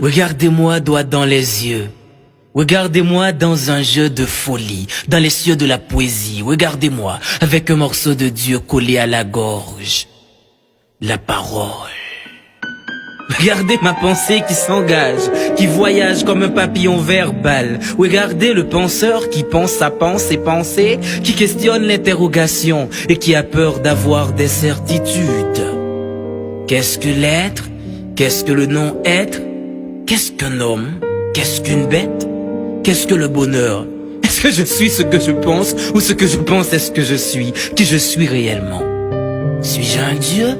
Regardez-moi droit dans les yeux. Regardez-moi dans un jeu de folie, dans les cieux de la poésie. Regardez-moi avec un morceau de Dieu collé à la gorge. La parole. Regardez ma pensée qui s'engage, qui voyage comme un papillon verbal. Regardez le penseur qui pense sa pensée, qui questionne l'interrogation et qui a peur d'avoir des certitudes. Qu'est-ce que l'être? Qu'est-ce que le non-être? Qu'est-ce qu'un homme? Qu'est-ce qu'une bête? Qu'est-ce que le bonheur? Est-ce que je suis ce que je pense ou ce que je pense est ce que je suis? Qui je suis réellement? Suis-je un dieu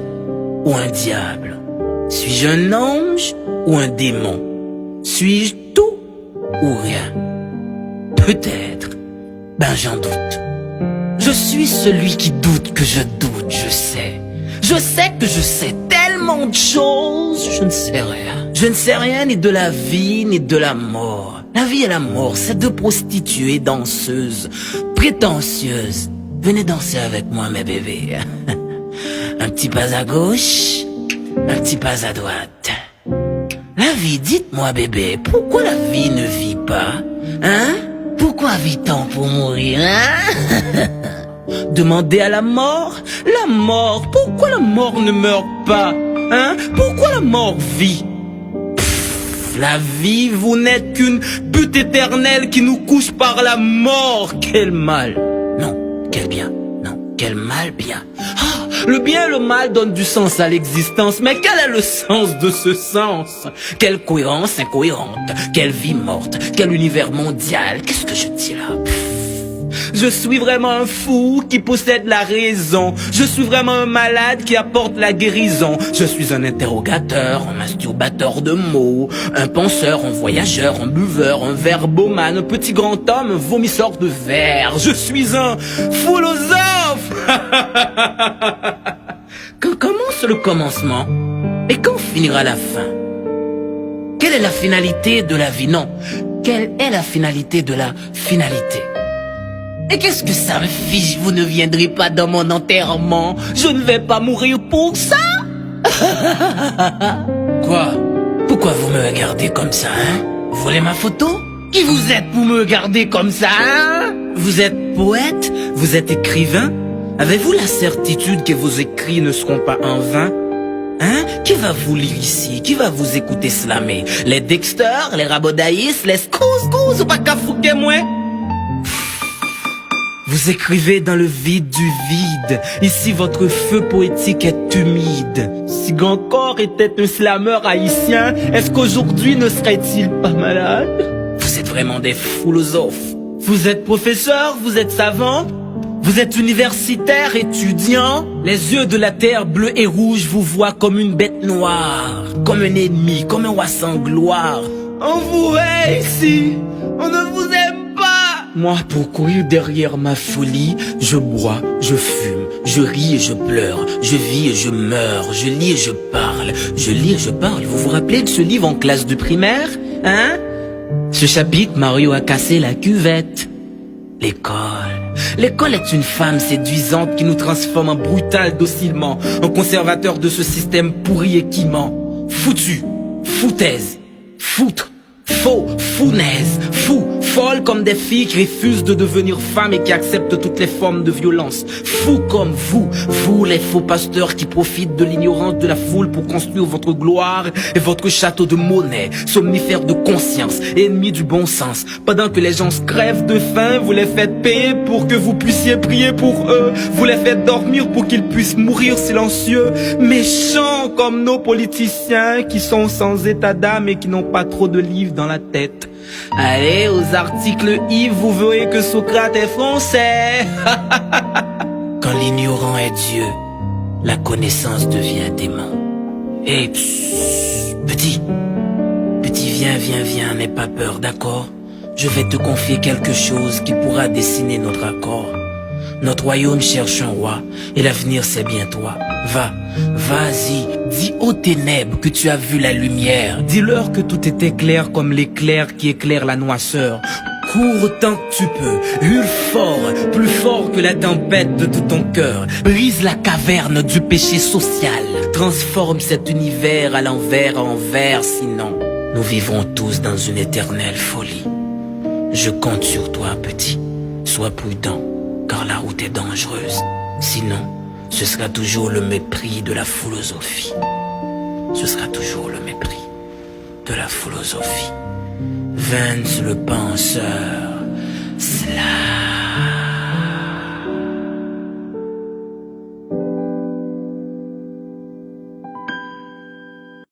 ou un diable? Suis-je un ange ou un démon? Suis-je tout ou rien? Peut-être. Ben j'en doute. Je suis celui qui doute que je doute, je sais. Je sais que je sais tellement de choses, je ne sais rien. Je ne sais rien ni de la vie ni de la mort. La vie et la mort, c'est deux prostituées danseuses, prétentieuses. Venez danser avec moi mes bébés. Un petit pas à gauche, un petit pas à droite. La vie, dites-moi bébé, pourquoi la vie ne vit pas? Hein? Pourquoi vit-on pour mourir, hein? Demandez à la mort, pourquoi la mort ne meurt pas? Hein? Pourquoi la mort vit? La vie, vous n'êtes qu'une butte éternelle qui nous couche par la mort. Quel mal. Non, quel bien. Non, quel mal bien. Ah, le bien et le mal donnent du sens à l'existence. Mais quel est le sens de ce sens? Quelle cohérence incohérente. Quelle vie morte. Quel univers mondial. Qu'est-ce que je dis là? Je suis vraiment un fou qui possède la raison. Je suis vraiment un malade qui apporte la guérison. Je suis un interrogateur, un masturbateur de mots, un penseur, un voyageur, un buveur, un verbomane, un petit grand homme, un vomisseur de verre. Je suis un philosophe. Quand commence le commencement et quand finira la fin? Quelle est la finalité de la vie? Non, quelle est la finalité de la finalité? Et qu'est-ce que ça me fiche? Vous ne viendrez pas dans mon enterrement. Je ne vais pas mourir pour ça. Quoi? Pourquoi vous me regardez comme ça, hein? Vous voulez ma photo? Qui vous êtes pour me regarder comme ça, hein? Vous êtes poète? Vous êtes écrivain? Avez-vous la certitude que vos écrits ne seront pas en vain? Hein? Qui va vous lire ici? Qui va vous écouter slammer? Les Dexter, les Rabodaïs, les Scous, ou pas qu'à fouquer moi? Vous écrivez dans le vide du vide. Ici, votre feu poétique est humide. Si Gancor était un slameur haïtien, est-ce qu'aujourd'hui ne serait-il pas malade? Vous êtes vraiment des philosophes. Vous êtes professeur, vous êtes savant, vous êtes universitaire, étudiant. Les yeux de la terre bleue et rouge vous voient comme une bête noire, comme un ennemi, comme un roi sans gloire. On vous hait ici, on ne vous aime. Moi, pour courir derrière ma folie, je bois, je fume, je ris et je pleure, je vis et je meurs, je lis et je parle, je lis et je parle. Vous vous rappelez de ce livre en classe de primaire? Hein? Ce chapitre, Mario a cassé la cuvette. L'école. L'école est une femme séduisante qui nous transforme en brutal docilement, en conservateur de ce système pourri et qui ment. Foutu, foutaise, foutre. Faux, founaise, fou, folle comme des filles qui refusent de devenir femmes et qui acceptent toutes les formes de violence. Fou comme vous les faux pasteurs qui profitent de l'ignorance de la foule pour construire votre gloire et votre château de monnaie, somnifères de conscience, ennemis du bon sens. Pendant que les gens se crèvent de faim, vous les faites payer pour que vous puissiez prier pour eux. Vous les faites dormir pour qu'ils puissent mourir silencieux. Méchants comme nos politiciens qui sont sans état d'âme et qui n'ont pas trop de livres dans la tête. Allez, aux articles Yves, vous verrez que Socrate est français. Quand l'ignorant est Dieu, la connaissance devient démon. Et petit, viens, n'aie pas peur, d'accord? Je vais te confier quelque chose qui pourra dessiner notre accord. Notre royaume cherche un roi, et l'avenir c'est bien toi. Vas-y, dis aux ténèbres que tu as vu la lumière. Dis-leur que tout était clair comme l'éclair qui éclaire la noirceur. Cours autant que tu peux, hurle fort, plus fort que la tempête de tout ton cœur. Brise la caverne du péché social. Transforme cet univers à l'envers en vert, sinon nous vivrons tous dans une éternelle folie. Je compte sur toi, petit. Sois prudent, car la route est dangereuse. Sinon, ce sera toujours le mépris de la philosophie. Ce sera toujours le mépris de la philosophie. Vance le penseur, Slime.